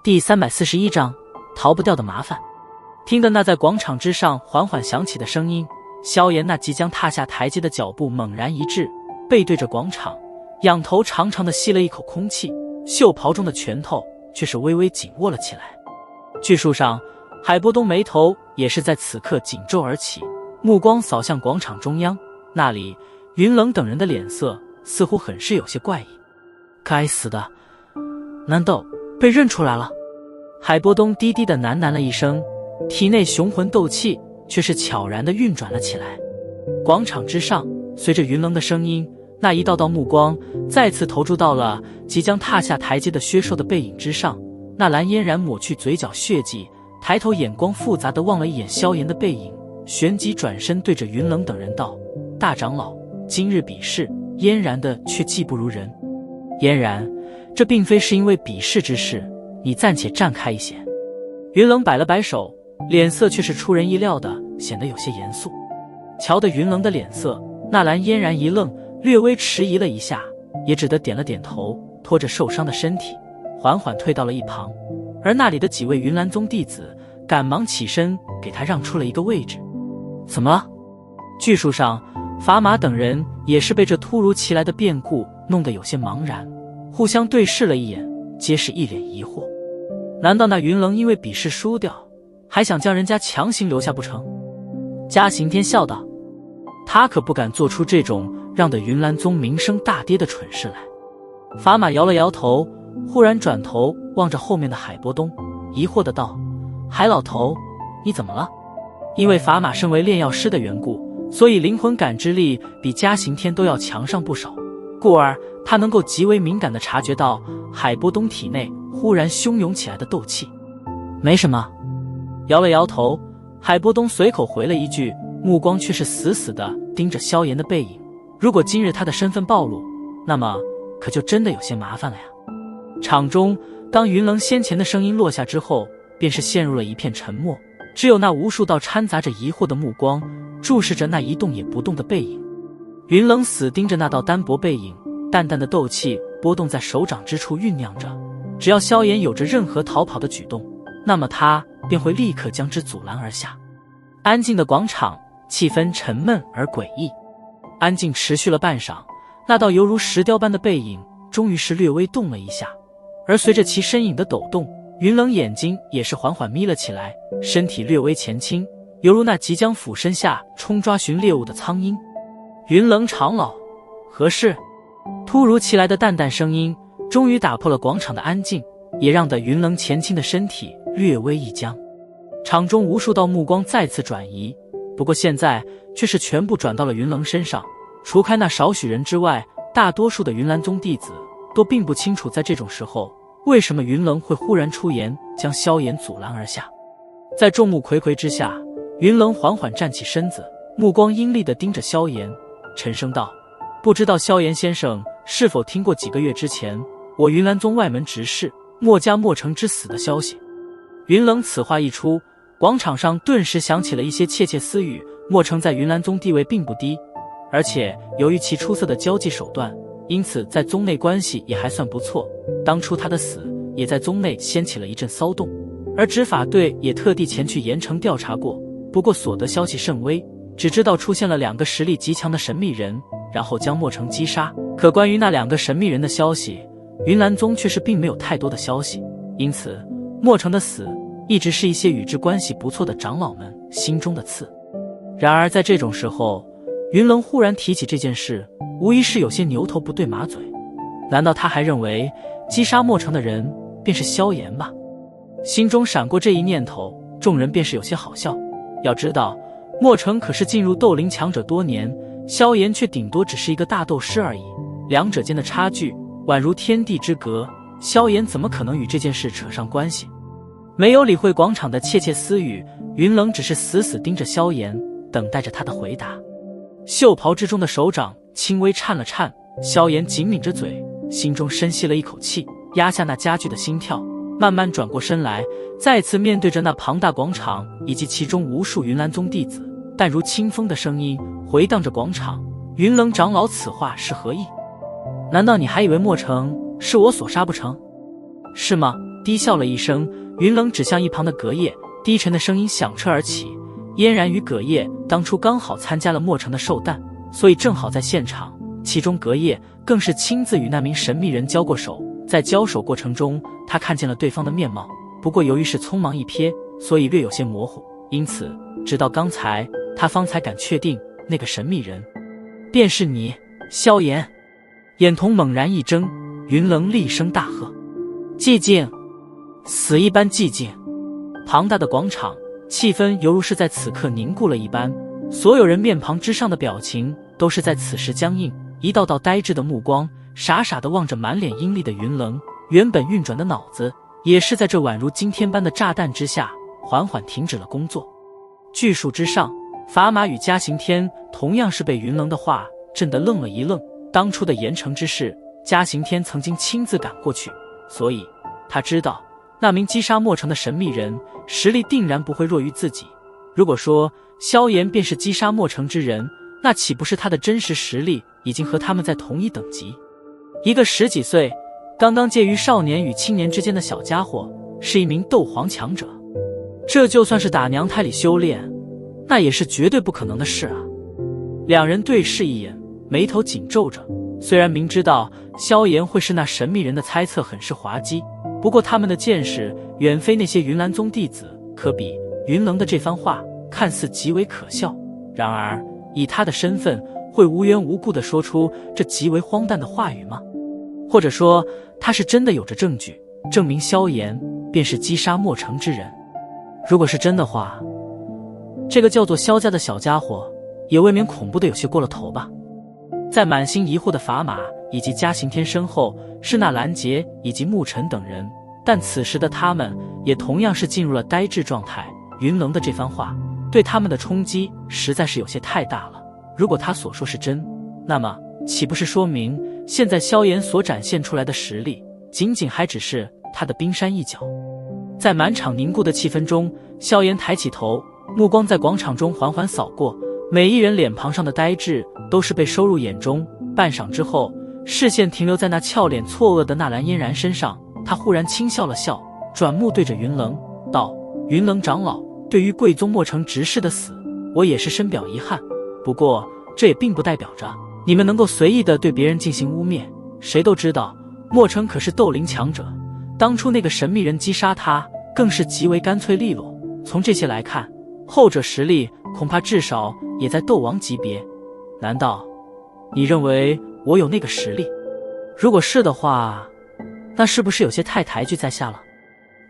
第341章，逃不掉的麻烦。听得那在广场之上缓缓响起的声音，萧炎那即将踏下台阶的脚步猛然一滞，背对着广场，仰头长长的吸了一口空气，袖袍中的拳头却是微微紧握了起来。巨树上，海波东眉头也是在此刻紧皱而起，目光扫向广场中央，那里云冷等人的脸色似乎很是有些怪异。该死的，难道被认出来了？海波东低低的喃喃了一声，体内雄魂斗气却是悄然地运转了起来。广场之上，随着云冷的声音，那一道道目光再次投注到了即将踏下台阶的薛寿的背影之上。那蓝嫣然抹去嘴角血迹，抬头眼光复杂地望了一眼萧炎的背影，旋即转身对着云冷等人道：大长老，今日比试，嫣然的却技不如人。嫣然，这并非是因为比试之事，你暂且站开一些。云冷摆了摆手，脸色却是出人意料的显得有些严肃。瞧得云冷的脸色，纳兰嫣然一愣，略微迟疑了一下，也只得点了点头，拖着受伤的身体缓缓退到了一旁。而那里的几位云岚宗弟子赶忙起身给他让出了一个位置。怎么了？巨树上，法马等人也是被这突如其来的变故弄得有些茫然，互相对视了一眼，皆是一脸疑惑。难道那云冷因为比试输掉，还想将人家强行留下不成？嘉刑天笑道：他可不敢做出这种让得云岚宗名声大跌的蠢事来。法马摇了摇头，忽然转头望着后面的海波东，疑惑的道：海老头，你怎么了？因为法马身为炼药师的缘故，所以灵魂感知力比嘉刑天都要强上不少，故而他能够极为敏感地察觉到海波东体内忽然汹涌起来的斗气。没什么。摇了摇头，海波东随口回了一句，目光却是死死地盯着萧炎的背影。如果今日他的身份暴露，那么可就真的有些麻烦了呀。场中，当云冷先前的声音落下之后，便是陷入了一片沉默，只有那无数道掺杂着疑惑的目光注视着那一动也不动的背影。云冷死盯着那道单薄背影，淡淡的斗气波动在手掌之处酝酿着，只要萧炎有着任何逃跑的举动，那么他便会立刻将之阻拦而下。安静的广场，气氛沉闷而诡异。安静持续了半晌，那道犹如石雕般的背影终于是略微动了一下，而随着其身影的抖动，云冷眼睛也是缓缓眯了起来，身体略微前倾，犹如那即将俯身下冲抓寻猎物的苍鹰。云冷长老，何事？突如其来的淡淡声音终于打破了广场的安静，也让得云冷前倾的身体略微一僵。场中无数道目光再次转移，不过现在却是全部转到了云冷身上。除开那少许人之外，大多数的云岚宗弟子都并不清楚在这种时候为什么云冷会忽然出言将萧炎阻拦而下。在众目睽睽之下，云冷缓缓站起身子，目光阴厉地盯着萧炎，沉声道：不知道萧炎先生是否听过几个月之前我云岚宗外门执事墨家墨城之死的消息？云冷此话一出，广场上顿时响起了一些窃窃私语。墨城在云岚宗地位并不低，而且由于其出色的交际手段，因此在宗内关系也还算不错。当初他的死也在宗内掀起了一阵骚动，而执法队也特地前去盐城调查过，不过所得消息甚微，只知道出现了2个实力极强的神秘人，然后将墨城击杀。可关于那2个神秘人的消息，云岚宗却是并没有太多的消息，因此墨城的死一直是一些与之关系不错的长老们心中的刺。然而在这种时候，云冷忽然提起这件事，无疑是有些牛头不对马嘴。难道他还认为击杀墨城的人便是萧炎吧？心中闪过这一念头，众人便是有些好笑。要知道，墨城可是进入斗灵强者多年，萧炎却顶多只是一个大斗师而已，两者间的差距宛如天地之隔，萧炎怎么可能与这件事扯上关系？没有理会广场的窃窃私语，云冷只是死死盯着萧炎，等待着他的回答。袖袍之中的手掌轻微颤了颤，萧炎紧抿着嘴，心中深吸了一口气，压下那加剧的心跳，慢慢转过身来，再次面对着那庞大广场以及其中无数云岚宗弟子。淡如清风的声音回荡着广场：云冷长老，此话是何意？难道你还以为墨城是我所杀不成？是吗？低笑了一声，云冷指向一旁的葛叶，低沉的声音响彻而起。嫣然与葛叶当初刚好参加了莫城的寿诞，所以正好在现场，其中葛叶更是亲自与那名神秘人交过手。在交手过程中，他看见了对方的面貌，不过由于是匆忙一瞥，所以略有些模糊，因此直到刚才他方才敢确定那个神秘人便是你，萧炎。眼瞳猛然一睁，云冷厉声大喝：寂静！死一般寂静！庞大的广场气氛犹如是在此刻凝固了一般，所有人面庞之上的表情都是在此时僵硬，一道道呆滞的目光傻傻地望着满脸阴厉的云冷，原本运转的脑子也是在这宛如惊天般的炸弹之下缓缓停止了工作。巨树之上，砝码与嘉刑天同样是被云冷的话震得愣了一愣。当初的盐城之事，嘉刑天曾经亲自赶过去，所以他知道那名击杀莫城的神秘人实力定然不会弱于自己。如果说萧炎便是击杀莫城之人，那岂不是他的真实实力已经和他们在同一等级？一个10几岁，刚刚介于少年与青年之间的小家伙，是一名斗皇强者，这就算是打娘胎里修炼，那也是绝对不可能的事啊！两人对视一眼，眉头紧皱着。虽然明知道萧炎会是那神秘人的猜测很是滑稽，不过他们的见识远非那些云岚宗弟子可比。云冷的这番话看似极为可笑，然而以他的身份，会无缘无故地说出这极为荒诞的话语吗？或者说他是真的有着证据证明萧炎便是击杀莫城之人？如果是真的话，这个叫做萧家的小家伙也未免恐怖的有些过了头吧。在满心疑惑的砝码以及嘉刑天身后是那兰杰以及沐尘等人，但此时的他们也同样是进入了呆滞状态。云冷的这番话对他们的冲击实在是有些太大了。如果他所说是真，那么岂不是说明现在萧炎所展现出来的实力仅仅还只是他的冰山一角？在满场凝固的气氛中，萧炎抬起头，目光在广场中缓缓扫过，每一人脸庞上的呆滞都是被收入眼中。半晌之后，视线停留在那俏脸错愕的纳兰嫣然身上，他忽然轻笑了笑，转目对着云冷道：云冷长老，对于贵宗莫城执事的死，我也是深表遗憾，不过这也并不代表着你们能够随意的对别人进行污蔑。谁都知道莫城可是斗灵强者，当初那个神秘人击杀他更是极为干脆利落，从这些来看，后者实力恐怕至少也在斗王级别。难道你认为我有那个实力？如果是的话，那是不是有些太抬举在下了？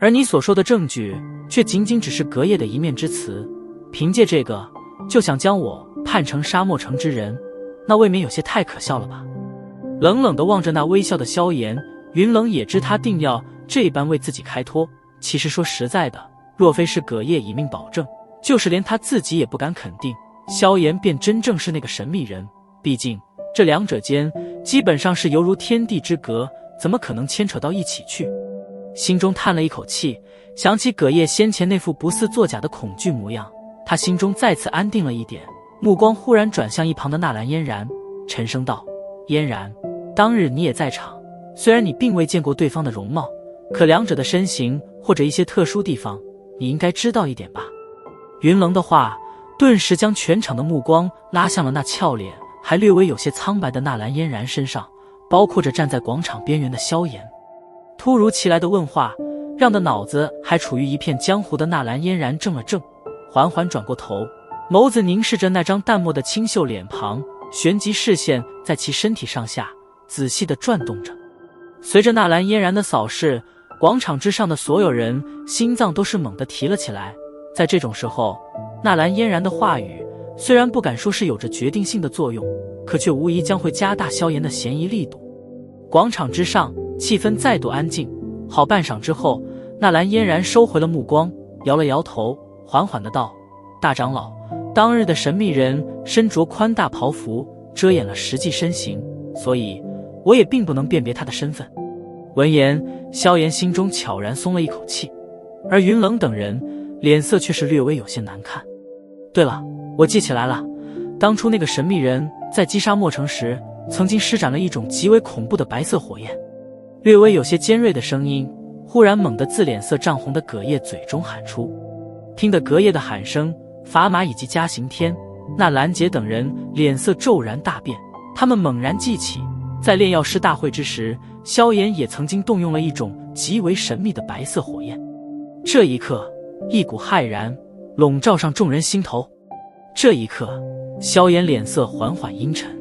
而你所说的证据却仅仅只是隔夜的一面之词，凭借这个就想将我判成杀莫城之人，那未免有些太可笑了吧。冷冷地望着那微笑的萧炎，云冷也知他定要这般为自己开脱。其实说实在的，若非是葛叶以命保证，就是连他自己也不敢肯定萧炎便真正是那个神秘人。毕竟这两者间基本上是犹如天地之隔，怎么可能牵扯到一起去？心中叹了一口气，想起葛叶先前那副不似作假的恐惧模样，他心中再次安定了一点，目光忽然转向一旁的纳兰嫣然，沉声道：嫣然，当日你也在场，虽然你并未见过对方的容貌，可两者的身形或者一些特殊地方，你应该知道一点吧。云冷的话顿时将全场的目光拉向了那俏脸还略微有些苍白的纳兰嫣然身上，包括着站在广场边缘的萧炎。突如其来的问话让的脑子还处于一片浆糊的纳兰嫣然怔了怔，缓缓转过头，眸子凝视着那张淡漠的清秀脸庞，旋即视线在其身体上下仔细地转动着。随着纳兰嫣然的扫视，广场之上的所有人心脏都是猛地提了起来。在这种时候，纳兰嫣然的话语虽然不敢说是有着决定性的作用，可却无疑将会加大萧炎的嫌疑力度。广场之上气氛再度安静，好半晌之后，纳兰嫣然收回了目光，摇了摇头，缓缓地道：大长老，当日的神秘人身着宽大袍服，遮掩了实际身形，所以我也并不能辨别他的身份。闻言，萧炎心中悄然松了一口气，而云冷等人脸色却是略微有些难看。对了，我记起来了，当初那个神秘人在击杀莫城时，曾经施展了一种极为恐怖的白色火焰。略微有些尖锐的声音忽忽然猛地自脸色涨红的葛叶嘴中喊出。听得葛叶的喊声，砝码以及嘉刑天、那兰杰等人脸色骤然大变，他们猛然记起，在炼药师大会之时，萧炎也曾经动用了一种极为神秘的白色火焰。这一刻，一股骇然笼罩上众人心头。这一刻，萧炎脸色缓缓阴沉。